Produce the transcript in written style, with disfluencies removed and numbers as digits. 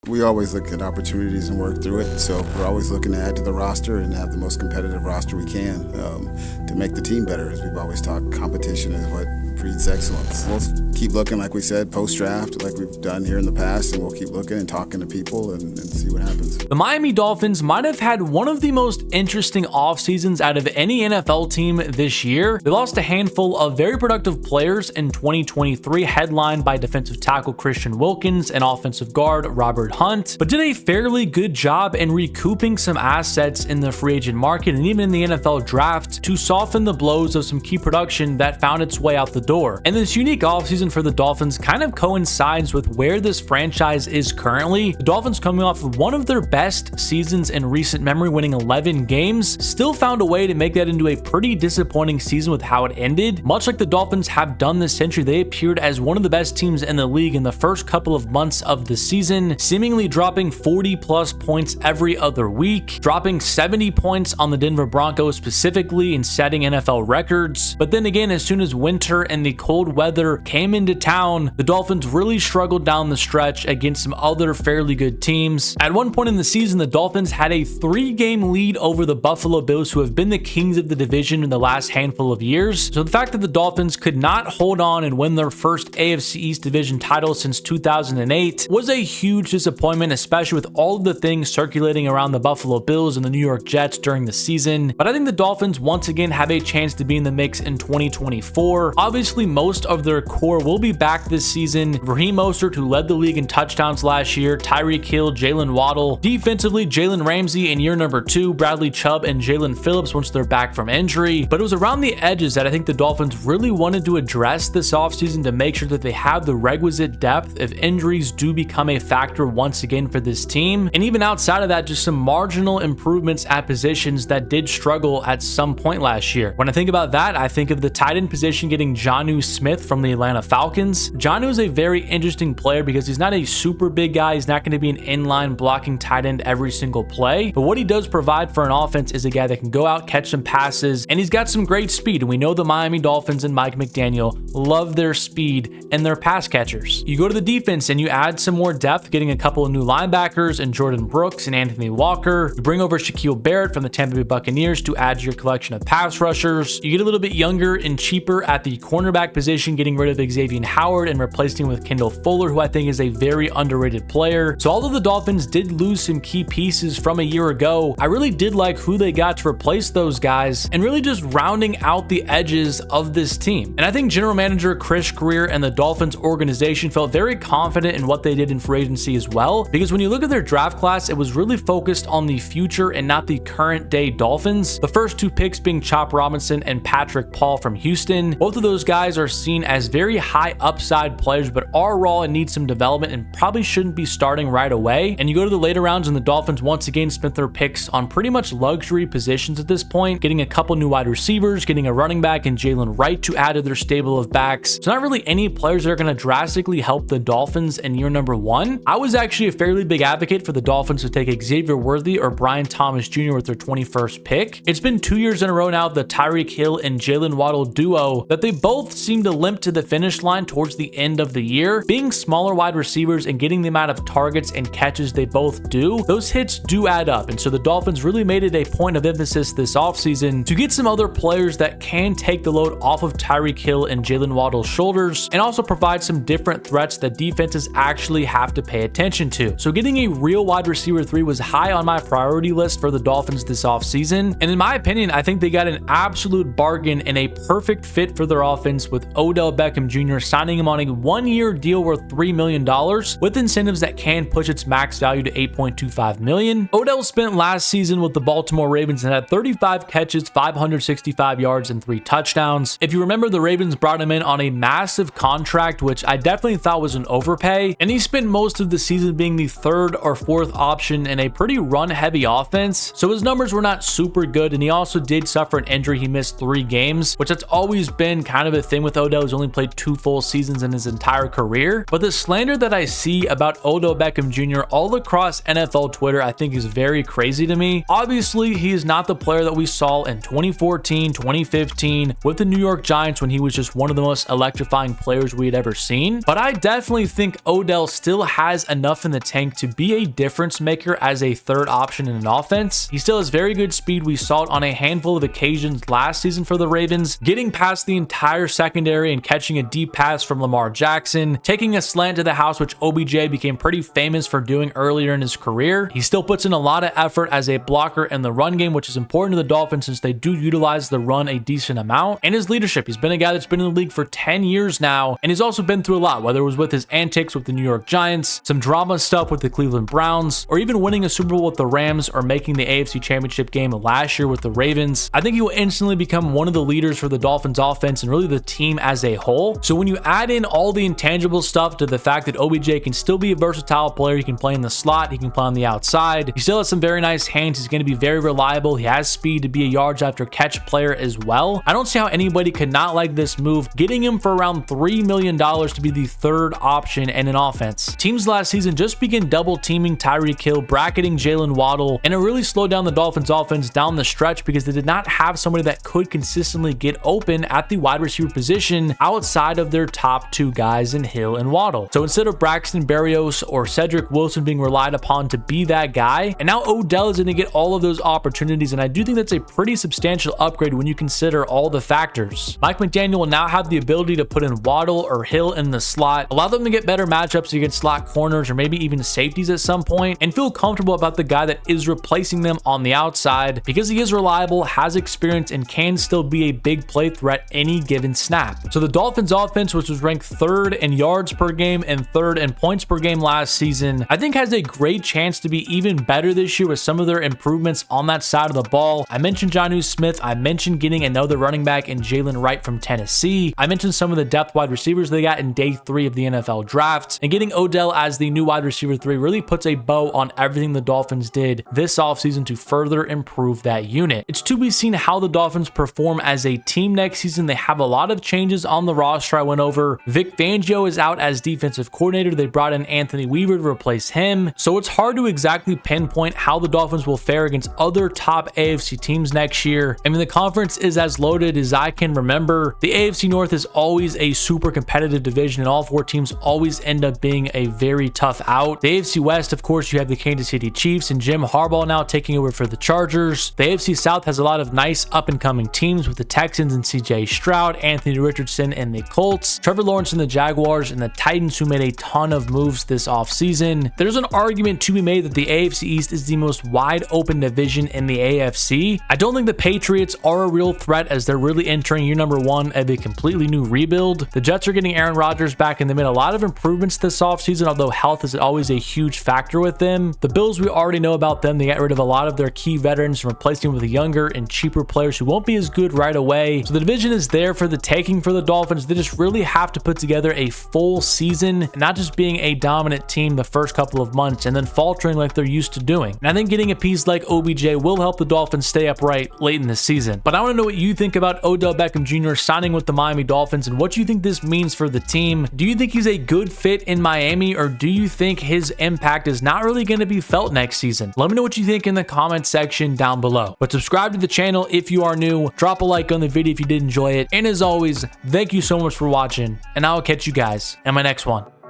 We always look at opportunities and work through it, so we're always looking to add to the roster and have the most competitive roster we can to make the team better. As we've always talked, competition is what breeds excellence. We'll keep looking, like we said, post-draft, like we've done here in the past, and we'll keep looking and talking to people and see what happens. The Miami Dolphins might have had one of the most interesting off seasons out of any NFL team this year. They lost a handful of very productive players in 2023, headlined by defensive tackle Christian Wilkins and offensive guard Robert Hunt, but did a fairly good job in recouping some assets in the free agent market and even in the NFL draft to soften the blows of some key production that found its way out the door. And this unique offseason for the Dolphins kind of coincides with where this franchise is currently. The Dolphins, coming off of one of their best seasons in recent memory, winning 11 games, still found a way to make that into a pretty disappointing season with how it ended. Much like the Dolphins have done this century, they appeared as one of the best teams in the league in the first couple of months of the season, seemingly dropping 40 plus points every other week, dropping 70 points on the Denver Broncos specifically and setting NFL records. But then again, as soon as winter and the cold weather came into town, the Dolphins really struggled down the stretch against some other fairly good teams. At one point in the season, the Dolphins had a 3-game lead over the Buffalo Bills, who have been the kings of the division in the last handful of years. So the fact that the Dolphins could not hold on and win their first AFC East division title since 2008 was a huge disappointment, especially with all of the things circulating around the Buffalo Bills and the New York Jets during the season. But I think the Dolphins once again have a chance to be in the mix in 2024. Obviously, most of their core will be back this season. Raheem Mostert, who led the league in touchdowns last year, Tyreek Hill, Jalen Waddle. Defensively, Jalen Ramsey in year number 2, Bradley Chubb and Jalen Phillips once they're back from injury. But it was around the edges that I think the Dolphins really wanted to address this offseason to make sure that they have the requisite depth if injuries do become a factor once again for this team. And even outside of that, just some marginal improvements at positions that did struggle at some point last year. When I think about that, I think of the tight end position getting Jonnu Smith from the Atlanta Falcons. Jonnu is a very interesting player because he's not a super big guy. He's not going to be an inline blocking tight end every single play. But what he does provide for an offense is a guy that can go out, catch some passes, and he's got some great speed. And we know the Miami Dolphins and Mike McDaniel love their speed and their pass catchers. You go to the defense and you add some more depth, getting a couple of new linebackers and Jordan Brooks and Anthony Walker. You bring over Shaquille Barrett from the Tampa Bay Buccaneers to add to your collection of pass rushers. You get a little bit younger and cheaper at the cornerback position, getting rid of Xavier Howard and replacing him with Kendall Fuller, who I think is a very underrated player. So although the Dolphins did lose some key pieces from a year ago, I really did like who they got to replace those guys and really just rounding out the edges of this team. And I think general manager Chris Greer and the Dolphins organization felt very confident in what they did in free agency as well, because when you look at their draft class, it was really focused on the future and not the current day Dolphins. The first 2 picks being Chop Robinson and Patrick Paul from Houston. Both of those guys are seen as very high upside players, but are raw and need some development and probably shouldn't be starting right away. And you go to the later rounds and the Dolphins once again spent their picks on pretty much luxury positions at this point, getting a couple new wide receivers, getting a running back in Jalen Wright to add to their stable of backs. So not really any players that are going to drastically help the Dolphins in year number 1. I was actually a fairly big advocate for the Dolphins to take Xavier Worthy or Brian Thomas Jr. with their 21st pick. It's been 2 years in a row now, the Tyreek Hill and Jalen Waddle duo, that they both seem to limp to the finish line towards the end of the year. Being smaller wide receivers and getting the amount of targets and catches they both do, those hits do add up. And so the Dolphins really made it a point of emphasis this offseason to get some other players that can take the load off of Tyreek Hill and Jalen Waddle's shoulders and also provide some different threats that defenses actually have to pay attention to. So getting a real wide receiver 3 was high on my priority list for the Dolphins this offseason. And in my opinion, I think they got an absolute bargain and a perfect fit for their offense with Odell Beckham Jr. signing him on a 1-year deal worth $3 million with incentives that can push its max value to $8.25 million. Odell spent last season with the Baltimore Ravens and had 35 catches, 565 yards, and 3 touchdowns. If you remember, the Ravens brought him in on a massive contract, which I definitely thought was an overpay, and he spent most of the season being the 3rd or 4th option in a pretty run-heavy offense, so his numbers were not super good, and he also did suffer an injury. He missed 3 games, which that's always been kind of a thing with Odell. He's only played 2 full seasons in his entire career. But the slander that I see about Odell Beckham Jr. all across NFL Twitter, I think is very crazy to me. Obviously, he is not the player that we saw in 2014, 2015 with the New York Giants when he was just one of the most electrifying players we had ever seen. But I definitely think Odell still has enough in the tank to be a difference maker as a third option in an offense. He still has very good speed. We saw it on a handful of occasions last season for the Ravens, getting past the entire secondary and catching a deep pass from Lamar Jackson, taking a slant to the house, which OBJ became pretty famous for doing earlier in his career. He still puts in a lot of effort as a blocker in the run game, which is important to the Dolphins since they do utilize the run a decent amount. And his leadership, he's been a guy that's been in the league for 10 years now, and he's also been through a lot, whether it was with his antics with the New York Giants, some drama stuff with the Cleveland Browns, or even winning a Super Bowl with the Rams or making the AFC Championship game last year with the Ravens. I think he will instantly become one of the leaders for the Dolphins offense and really the team as a whole. So when you add in all the intangible stuff to the fact that OBJ can still be a versatile player, he can play in the slot, he can play on the outside, he still has some very nice hands, he's going to be very reliable, he has speed to be a yards after catch player as well. I don't see how anybody could not like this move, getting him for around $3 million to be the third option in an offense. Teams last season just began double teaming Tyreek Hill, bracketing Jalen Waddle, and it really slowed down the Dolphins offense down the stretch because they did not have somebody that could consistently get open at the wide receiver position outside of their top two guys in Hill and Waddle. So instead of Braxton Berrios or Cedric Wilson being relied upon to be that guy, and now Odell is going to get all of those opportunities, and I do think that's a pretty substantial upgrade when you consider all the factors. Mike McDaniel will now have the ability to put in Waddle or Hill in the slot, allow them to get better matchups against slot corners or maybe even safeties at some point, and feel comfortable about the guy that is replacing them on the outside because he is reliable, has experience, and can still be a big play threat any given snap. So the Dolphins offense, which was ranked third in yards per game and third in points per game last season, I think has a great chance to be even better this year with some of their improvements on that side of the ball. I mentioned Jonnu Smith, I mentioned getting another running back in Jalen Wright from Tennessee, I mentioned some of the depth wide receivers they got in day 3 of the NFL draft, and getting Odell as the new wide receiver 3 really puts a bow on everything the Dolphins did this offseason to further improve that unit. It's to be seen how the Dolphins perform as a team next season. They have a lot of changes on the roster I went over. Vic Fangio is out as defensive coordinator. They brought in Anthony Weaver to replace him. So it's hard to exactly pinpoint how the Dolphins will fare against other top AFC teams next year. I mean, the conference is as loaded as I can remember. The AFC North is always a super competitive division, and all 4 teams always end up being a very tough out. The AFC West, of course, you have the Kansas City Chiefs and Jim Harbaugh now taking over for the Chargers. The AFC South has a lot of nice up-and-coming teams with the Texans and CJ Stroud, Anthony Richardson and the Colts, Trevor Lawrence and the Jaguars, and the Titans, who made a ton of moves this offseason. There's an argument to be made that the AFC East is the most wide-open division in the AFC. I don't think the Patriots are a real threat as they're really entering year number 1 of a completely new rebuild. The Jets are getting Aaron Rodgers back, and they made a lot of improvements this offseason, although health is always a huge factor with them. The Bills, we already know about them. They got rid of a lot of their key veterans and replaced them with younger and cheaper players who won't be as good right away. So the division is there for the taking for the Dolphins. They just really have to put together a full season and not just being a dominant team the first couple of months and then faltering like they're used to doing. And I think getting a piece like OBJ will help the Dolphins stay upright late in the season. But I want to know what you think about Odell Beckham Jr. signing with the Miami Dolphins and what you think this means for the team. Do you think he's a good fit in Miami, or do you think his impact is not really going to be felt next season? Let me know what you think in the comment section down below. But subscribe to the channel if you are new, drop a like on the video if you did enjoy it, and as always, thank you so much for watching, and I will catch you guys in my next one.